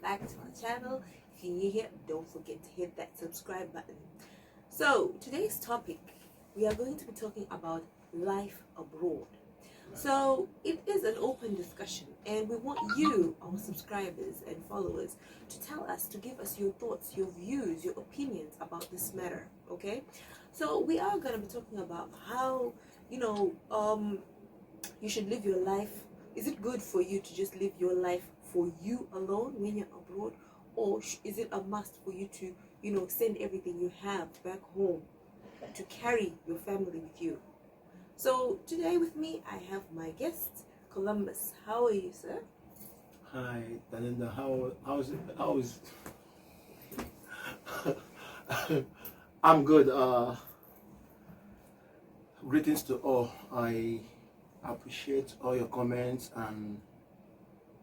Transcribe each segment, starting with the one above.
back to our channel. If you're new here, don't forget to hit that subscribe button. So today's topic, we are going to be talking about life abroad. So it is an open discussion, and we want you, our subscribers and followers, to tell us, to give us your thoughts, your views, your opinions about this matter. Okay, so we are going to be talking about how you should live your life. Is it good for you to just live your life for you alone when you're abroad, or is it a must for you to send everything you have back home to carry your family with you? So today with me I have my guest Columbus. How are you, sir? Hi, Tatenda. How is I'm good. Greetings to all. I appreciate all your comments and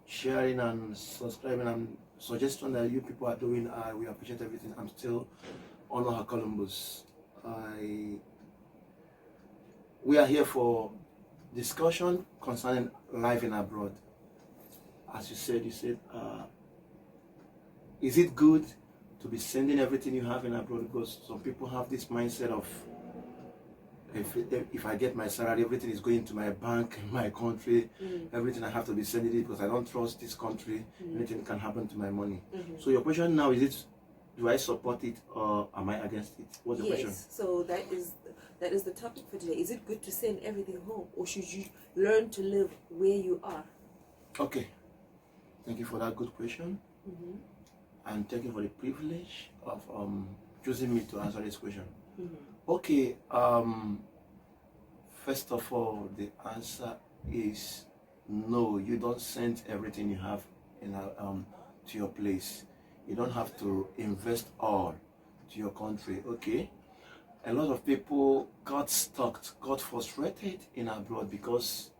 sharing and subscribing and suggestion that you people are doing. We appreciate everything. I'm still Honor Columbus. We are here for discussion concerning life in abroad. As you said, is it good to be sending everything you have in abroad? Because some people have this mindset of, if I get my salary, everything is going to my bank in my country. Everything I have to be sending it because I don't trust this country. Anything can happen to my money. So your question now is, do I support it or am I against it? What's the question? Yes, so that is the topic for today. Is it good to send everything home, or should you learn to live where you are? Okay, thank you for that good question. And thank you for the privilege of choosing me to answer this question. Okay, first of all, the answer is no. You don't send everything you have in to your place. You don't have to invest all to your country. Okay, a lot of people got stuck, got frustrated in abroad because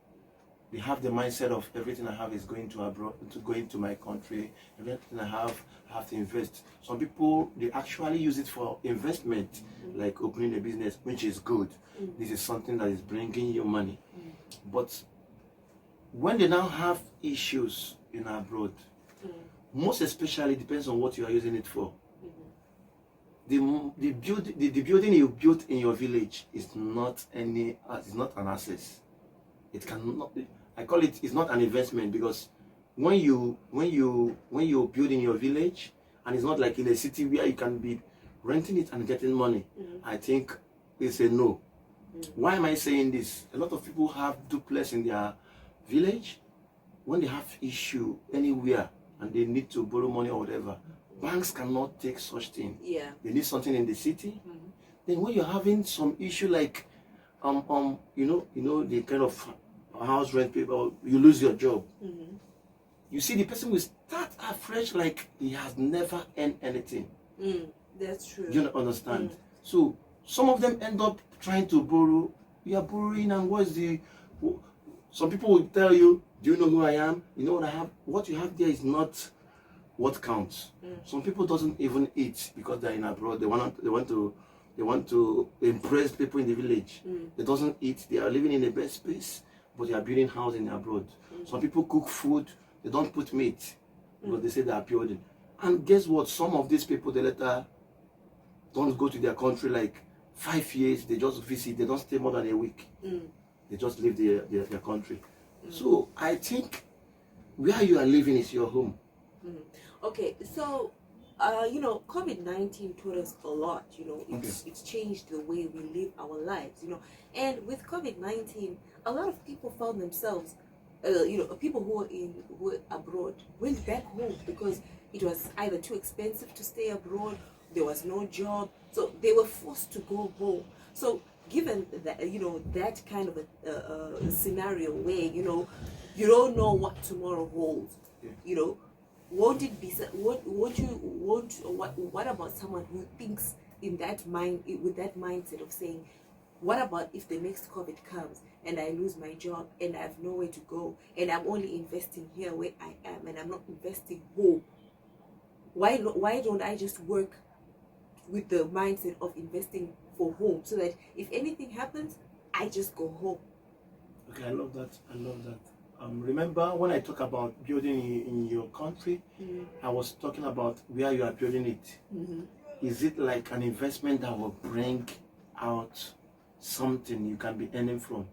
they have the mindset of everything I have is going to abroad, going to my country. Everything I have to invest. Some people, they actually use it for investment, like opening a business, which is good. This is something that is bringing you money. But when they now have issues in abroad, most especially depends on what you are using it for. The building you built in your village is not an asset. It cannot. I call it. It's not an investment, because when you build in your village, and it's not like in a city where you can be renting it and getting money, I think it's a no. Why am I saying this? A lot of people have duplex in their village. When they have issue anywhere and they need to borrow money or whatever, banks cannot take such thing. Yeah. They need something in the city. Then when you're having some issue like the kind of house rent people, you lose your job. You see, the person will start afresh like he has never earned anything. That's true. You understand? So some of them end up trying to borrow. You are borrowing, and some people will tell you, do you know who I am? You know what I have? What you have there is not what counts. Some people doesn't even eat because they're in abroad. They want to impress people in the village. They doesn't eat. They are living in the best space, but they are building house in abroad. Some people cook food. They don't put meat because they say they are building. And guess what? Some of these people, they later don't go to their country like 5 years. They just visit. They don't stay more than a week. They just leave their country. So I think where you are living is your home. Okay, so COVID-19 taught us a lot. It's changed the way we live our lives. And with COVID-19, a lot of people found themselves, people who were abroad went back home because it was either too expensive to stay abroad, there was no job, so they were forced to go home. So given that that kind of a scenario where you don't know what tomorrow holds, won't it be? What about someone who thinks with that mindset of saying, what about if the next COVID comes and I lose my job and I have nowhere to go and I'm only investing here where I am and I'm not investing home? Why don't I just work with the mindset of investing for home, so that if anything happens, I just go home? Okay, I love that. remember when I talk about building in your country, I was talking about where you are building it. Is it like an investment that will bring out something you can be earning from?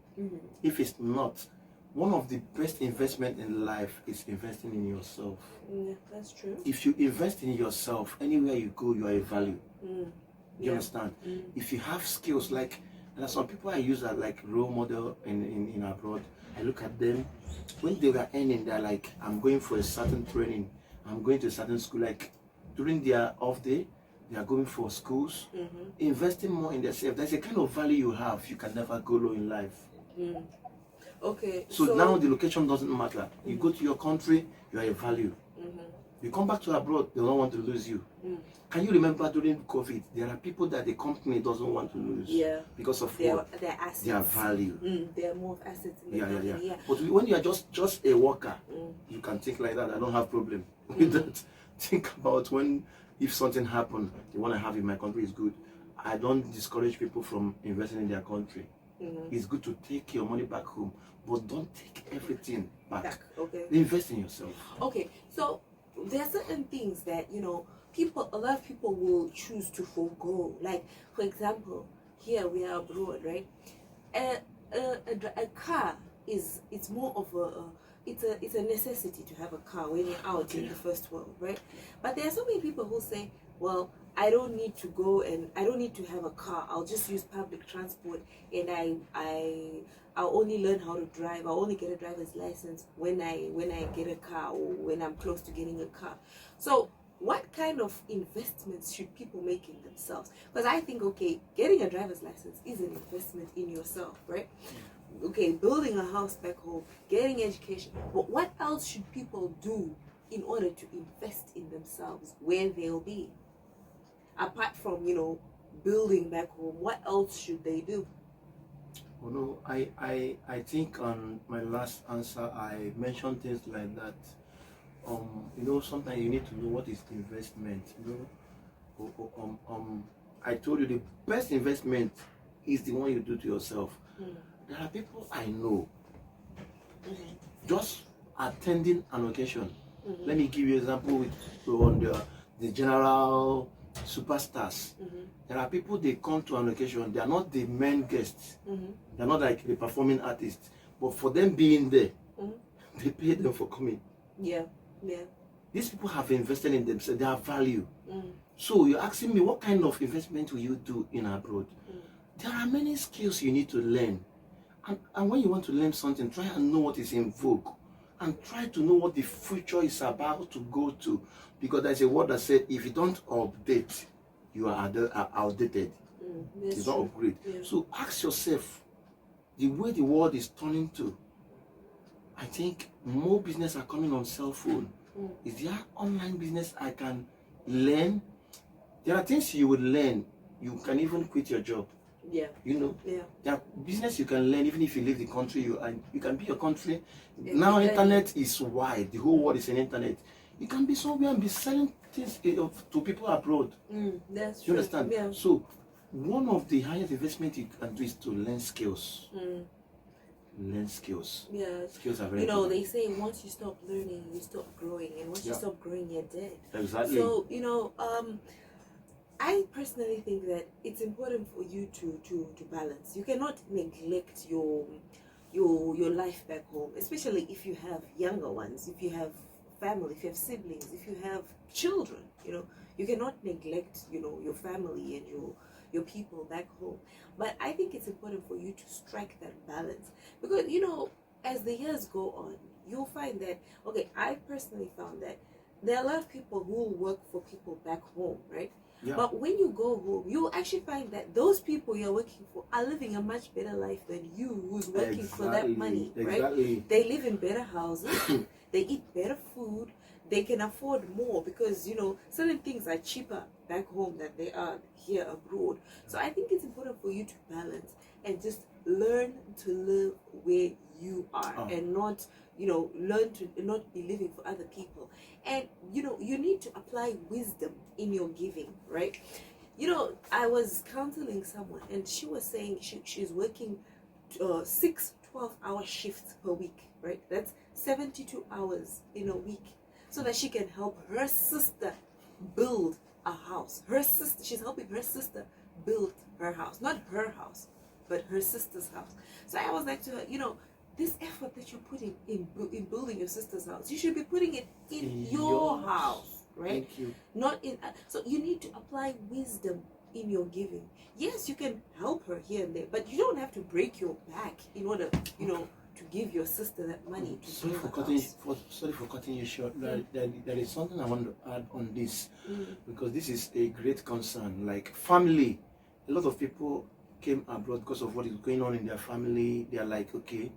If it's not, one of the best investment in life is investing in yourself. Yeah, that's true. If you invest in yourself, anywhere you go, you are a value. You understand? If you have skills, like there are some people I use as like role model in abroad. I look at them when they were earning. They're like, I'm going for a certain training. I'm going to a certain school. Like during their off day, they are going for schools, investing more in themselves. There's a kind of value you have. You can never go low in life. Okay. So now the location doesn't matter. You go to your country, you are a value. You come back to abroad, they don't want to lose you. Can you remember during COVID, there are people that the company doesn't want to lose because of their what? assets. Their value. They are more of assets in the company. Yeah. But when you are just a worker, you can think like that. I don't have problem with that. Think about if something happened, the one I have in my country is good. I don't discourage people from investing in their country. It's good to take your money back home, but don't take everything back. Okay. Invest in yourself. Okay, so there are certain things that a lot of people will choose to forego. Like, for example, here we are abroad, right? A car it's more of it's a necessity to have a car when you're out in the first world, right? But there are so many people who say, well, I don't need to go and I don't need to have a car. I'll just use public transport, and I'll only learn how to drive. I'll only get a driver's license when I get a car or when I'm close to getting a car. So what kind of investments should people make in themselves? Because I think, okay, getting a driver's license is an investment in yourself, right? Okay, building a house back home, getting education. But what else should people do in order to invest in themselves where they'll be? Apart from, building back home, what else should they do? Oh no, I think on my last answer I mentioned things like that. Sometimes you need to know what is investment. I told you the best investment is the one you do to yourself. There are people I know just attending an occasion. Let me give you an example on the general superstars. There are people, they come to an occasion, they are not the main guests, they are not like the performing artists, but for them being there, they pay them for coming. These people have invested in themselves, their value. So you're asking me, what kind of investment will you do in abroad? There are many skills you need to learn, and when you want to learn something, try and know what is in vogue, and try to know what the future is about to go to, because there's a word that said, if you don't update, you are outdated. You don't upgrade. So ask yourself, the way the world is turning to, I think more business are coming on cell phone. Is there online business I can learn? There are things you will learn. You can even quit your job. There are business you can learn even if you leave the country. You can be your country. Now internet is wide. The whole world is an internet. You can be somewhere and be selling things to people abroad. That's true. You understand? Yeah. So one of the highest investment you can do is to learn skills. Learn skills. Skills are very important. They say once you stop learning, you stop growing, and once you stop growing, you're dead. Exactly. So I personally think that it's important for you to balance. You cannot neglect your life back home, especially if you have younger ones, if you have family, if you have siblings, if you have children. You cannot neglect your family and your people back home. But I think it's important for you to strike that balance, because as the years go on, you'll find that, okay, I personally found that there are a lot of people who will work for people back home, right? But when you go home, you actually find that those people you're working for are living a much better life than you, who's working for that money, right? They live in better houses, they eat better food, they can afford more, because certain things are cheaper back home than they are here abroad. So I think it's important for you to balance and just learn to live where you are, and not learn to not be living for other people. And you need to apply wisdom in your giving, right? I was counseling someone, and she was saying she's working 6 to 12-hour shifts per week, right? That's 72 hours in a week, so that she can help her sister build a house. Her sister, she's helping her sister build her house, not her house, but her sister's house. So I was like to her, this effort that you're putting in building your sister's house, you should be putting it in your house, right? Thank you. Not in. So you need to apply wisdom in your giving. Yes, you can help her here and there, but you don't have to break your back in order, to give your sister that money to Sorry build for a cutting. house. Sorry for cutting you short. There is something I want to add on this, because this is a great concern. Like family, a lot of people came abroad because of what is going on in their family. They are like, okay,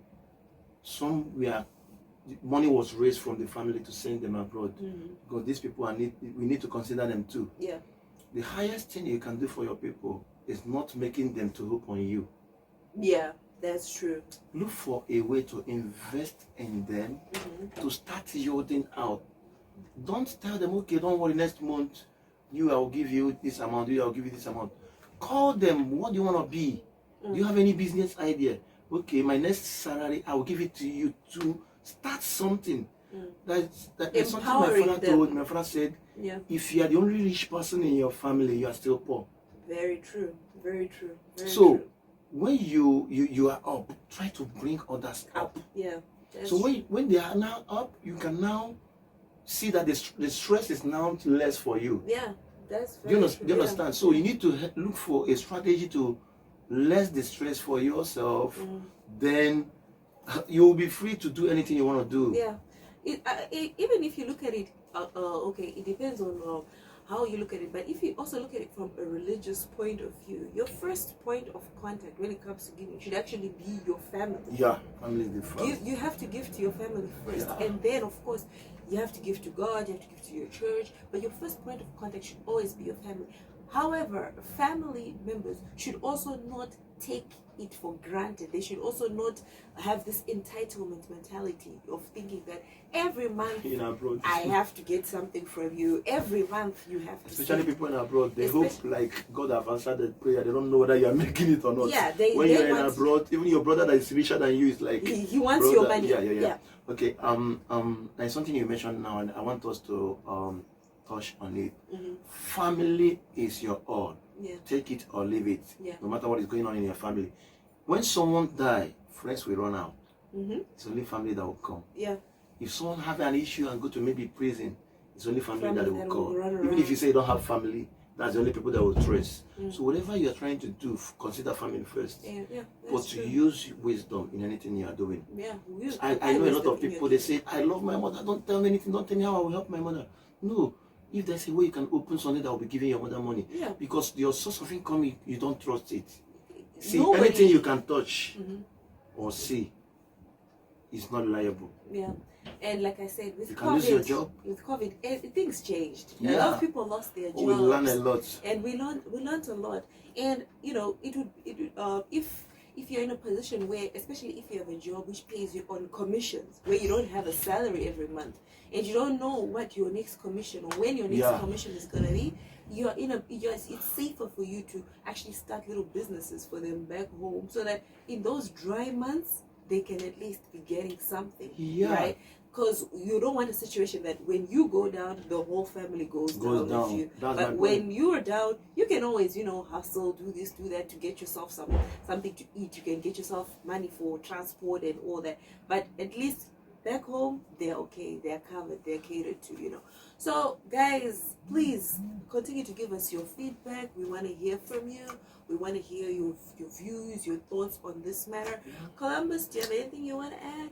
money was raised from the family to send them abroad, because these people we need to consider them too. Yeah. The highest thing you can do for your people is not making them to hope on you. Yeah, that's true. Look for a way to invest in them, to start yielding out. Don't tell them, okay, don't worry, next month I will give you this amount, I will give you this amount. Call them, what do you want to be? Do you have any business idea? Okay, my next salary, I will give it to you to start something. That's something my father told. My father said, if you are the only rich person in your family, you are still poor. Very true. Very true. So when you are up, try to bring others up. Yeah. So when they are now up, you can now see that the stress is now less for you. Yeah, that's Do you true. understand? So you need to look for a strategy to less the stress for yourself. Then you will be free to do anything you want to do. Yeah. Even if you look at it, okay, it depends on how you look at it. But if you also look at it from a religious point of view, your first point of contact when it comes to giving should actually be your family. Yeah, family is the first. You have to give to your family first, Yeah. and then of course you have to give to God, you have to give to your church, but your first point of contact should always be your family. However, family members should also not take it for granted. They should also not have this entitlement mentality of thinking that every month I have to get something from you. Every month you have to. Especially people in abroad, they hope like God have answered the prayer. They don't know whether you are making it or not. Yeah, when you're in abroad, even your brother that is richer than you is like he wants your money. Yeah. Okay. There's something you mentioned now, and I want us to touch on it. Family is your all. Yeah. Take it or leave it. Yeah. No matter what is going on in your family. When someone die, friends will run out. It's only family that will come. Yeah. If someone have an issue and go to maybe prison, it's only family that will call. Even if you say you don't have family, that's the only people that will trace. So whatever you are trying to do, consider family first. Yeah. But to use wisdom in anything you are doing. Yeah. I know a lot of people, they say, I love my mother, don't tell me anything, don't tell me how I will help my mother. No. If there's a way you can open something that will be giving your mother money, because your source of income, you don't trust it. See, anything you can touch or see is not reliable. Yeah, and like I said, with you can lose your job. With COVID, things changed. Yeah. A lot of people lost their jobs. We learned a lot, and we learned a lot. And it would if you're in a position where, especially if you have a job which pays you on commissions, where you don't have a salary every month, and you don't know what your next commission or when your next commission is gonna be, it's safer for you to actually start little businesses for them back home, so that in those dry months they can at least be getting something, right? Because you don't want a situation that when you go down, the whole family goes down with you. But when you're down, you can always, hustle, do this, do that to get yourself something to eat. You can get yourself money for transport and all that. But at least back home, they're okay. They're covered. They're catered to, So, guys, please continue to give us your feedback. We want to hear from you. We want to hear your views, your thoughts on this matter. Columbus, do you have anything you want to add?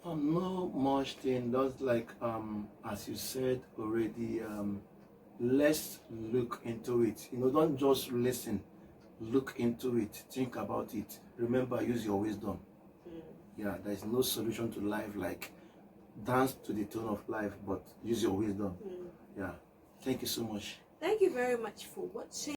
No much thing. Just like as you said already, let's look into it. Don't just listen. Look into it. Think about it. Remember, use your wisdom. Yeah, there is no solution to life like dance to the tone of life, but use your wisdom. Yeah. Thank you so much. Thank you very much for watching.